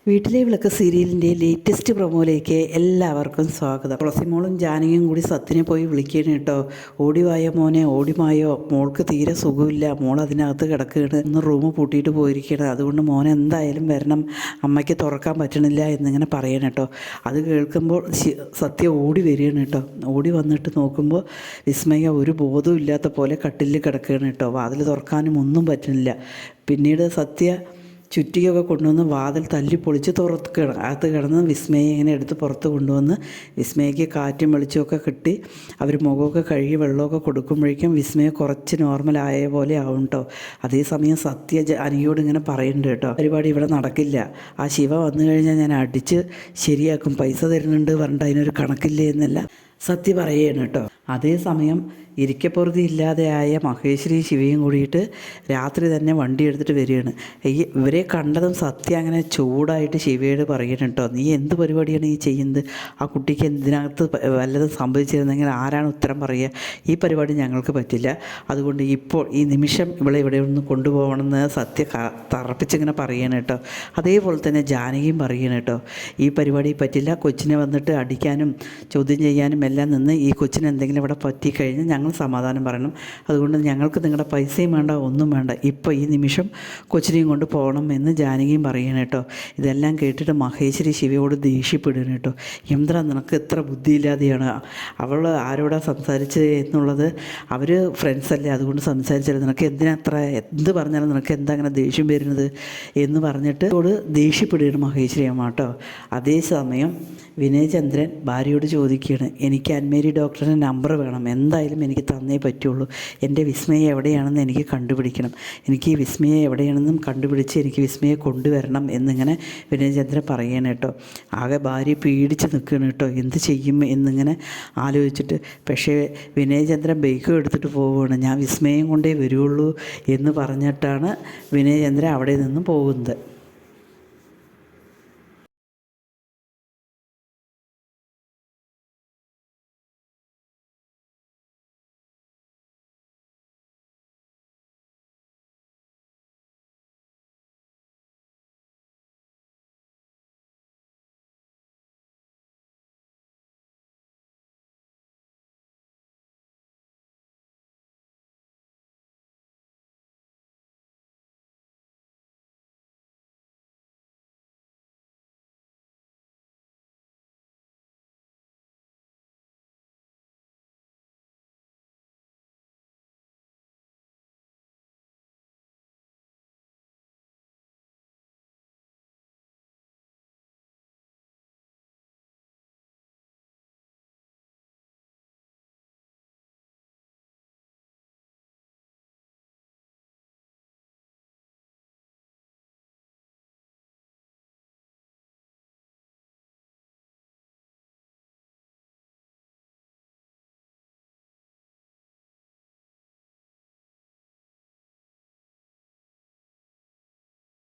വീട്ടിലെ വിളക്ക് സീരിയലിൻ്റെ ലേറ്റസ്റ്റ് പ്രൊമോയിലേക്ക് എല്ലാവർക്കും സ്വാഗതം. തുളസിമോളും ജാനകിയും കൂടി സത്യനെ പോയി വിളിക്കണം കേട്ടോ. ഓടിവായോ മോനെ, ഓടിമായോ, മോൾക്ക് തീരെ സുഖമില്ല, മോൾ അതിനകത്ത് കിടക്കുകയാണ്, ഒന്ന് റൂം പൂട്ടിയിട്ട് പോയിരിക്കുകയാണ്, അതുകൊണ്ട് മോനെ എന്തായാലും വരണം, അമ്മയ്ക്ക് തുറക്കാൻ പറ്റണില്ല എന്നിങ്ങനെ പറയണം കേട്ടോ. അത് കേൾക്കുമ്പോൾ സത്യ ഓടി വരികയാണ് കേട്ടോ. ഓടി വന്നിട്ട് നോക്കുമ്പോൾ വിസ്മയ ഒരു ബോധവും ഇല്ലാത്ത പോലെ കട്ടിലിൽ കിടക്കുകയാണ് കേട്ടോ. വാതിൽ തുറക്കാനും ഒന്നും പറ്റുന്നില്ല. പിന്നീട് സത്യ ചുറ്റിയൊക്കെ കൊണ്ടുവന്ന് വാതിൽ തല്ലിപ്പൊളിച്ച് അകത്ത് കിടന്ന് വിസ്മയെ ഇങ്ങനെ എടുത്ത് പുറത്ത് കൊണ്ടുവന്ന് വിസ്മയയ്ക്ക് കാറ്റും വെളിച്ചമൊക്കെ കിട്ടി അവർ മുഖമൊക്കെ കഴുകി വെള്ളമൊക്കെ കൊടുക്കുമ്പോഴേക്കും വിസ്മയ കുറച്ച് നോർമലായ പോലെ ആവും കേട്ടോ. അതേസമയം സത്യ അനിയോട് ഇങ്ങനെ പറയുന്നുണ്ട് കേട്ടോ, പരിപാടി ഇവിടെ നടക്കില്ല, ആ ശിവ വന്നു കഴിഞ്ഞാൽ ഞാൻ അടിച്ച് ശരിയാക്കും, പൈസ തരുന്നുണ്ട് പറഞ്ഞിട്ട് അതിനൊരു കണക്കില്ലേ എന്നല്ല സത്യ പറയുകയാണ് കേട്ടോ. അതേസമയം ഇരിക്കപ്പുറതി ഇല്ലാതെയായ മഹേശ്വരി ശിവയും കൂടിയിട്ട് രാത്രി തന്നെ വണ്ടി എടുത്തിട്ട് വരികയാണ്. ഇവരെ കണ്ടതും സത്യ അങ്ങനെ ചൂടായിട്ട് ശിവയോട് പറയണം കേട്ടോ, നീ എന്ത് പരിപാടിയാണ് ഈ ചെയ്യുന്നത്, ആ കുട്ടിക്ക് എന്തിനകത്ത് വല്ലതും സംഭവിച്ചിരുന്നെങ്കിൽ ആരാണ് ഉത്തരം പറയുക, ഈ പരിപാടി ഞങ്ങൾക്ക് പറ്റില്ല, അതുകൊണ്ട് ഇപ്പോൾ ഈ നിമിഷം ഇവിടെ ഒന്ന് കൊണ്ടുപോകണമെന്ന് സത്യ തറപ്പിച്ചിങ്ങനെ പറയണം കേട്ടോ. അതേപോലെ തന്നെ ജാനകിയും പറയണം കേട്ടോ, ഈ പരിപാടി പറ്റില്ല, കൊച്ചിനെ വന്നിട്ട് അടിക്കാനും ചോദ്യം ചെയ്യാനും എല്ലാം നിന്ന് ഈ കൊച്ചിന് എന്തെങ്കിലും ഇവിടെ പറ്റിക്കഴിഞ്ഞാൽ ഞങ്ങൾ സമാധാനം പറയണം, അതുകൊണ്ട് ഞങ്ങൾക്ക് നിങ്ങളുടെ പൈസയും വേണ്ട ഒന്നും വേണ്ട, ഇപ്പോൾ ഈ നിമിഷം കൊച്ചിനെയും കൊണ്ട് പോകണം എന്ന് ജാനകിയും പറയണം കേട്ടോ. ഇതെല്ലാം കേട്ടിട്ട് മഹേശ്വരി ശിവയോട് ദേഷ്യപ്പെടുകയാണ് കേട്ടോ. എന്താ നിനക്ക് എത്ര ബുദ്ധിയില്ലാതെയാണ്, അവൾ ആരോടാ സംസാരിച്ചത് എന്നുള്ളത്, അവർ ഫ്രണ്ട്സല്ലേ അതുകൊണ്ട് സംസാരിച്ചല്ലേ, നിനക്ക് എന്ത് പറഞ്ഞാലും നിനക്ക് എന്താ അങ്ങനെ ദേഷ്യം വരുന്നത് എന്ന് പറഞ്ഞിട്ട് അവളോട് ദേഷ്യപ്പെടുകയാണ് മഹേശ്വരി അമ്മ കേട്ടോ. അതേസമയം വിനയചന്ദ്രൻ ഭാര്യയോട് ചോദിക്കുകയാണ്, എനിക്ക് അന്മേരി ഡോക്ടറുടെ നമ്പർ വേണം, എന്തായാലും എനിക്ക് തന്നേ പറ്റുള്ളൂ, എൻ്റെ വിസ്മയ എവിടെയാണെന്ന് എനിക്ക് കണ്ടുപിടിക്കണം, എനിക്ക് ഈ വിസ്മയ എവിടെയാണെന്നും കണ്ടുപിടിച്ച് എനിക്ക് വിസ്മയെ കൊണ്ടുവരണം എന്നിങ്ങനെ വിനയചന്ദ്രൻ പറയണം കേട്ടോ. ആകെ ഭാര്യ പീഡിച്ച് നിൽക്കുകയാണ് കേട്ടോ, എന്ത് ചെയ്യും എന്നിങ്ങനെ ആലോചിച്ചിട്ട്. പക്ഷേ വിനയചന്ദ്രൻ ബൈക്കും എടുത്തിട്ട് പോവുകയാണ്, ഞാൻ വിസ്മയം കൊണ്ടേ വരുള്ളൂ എന്ന് പറഞ്ഞിട്ടാണ് വിനയചന്ദ്രൻ അവിടെ നിന്നും പോകുന്നത്.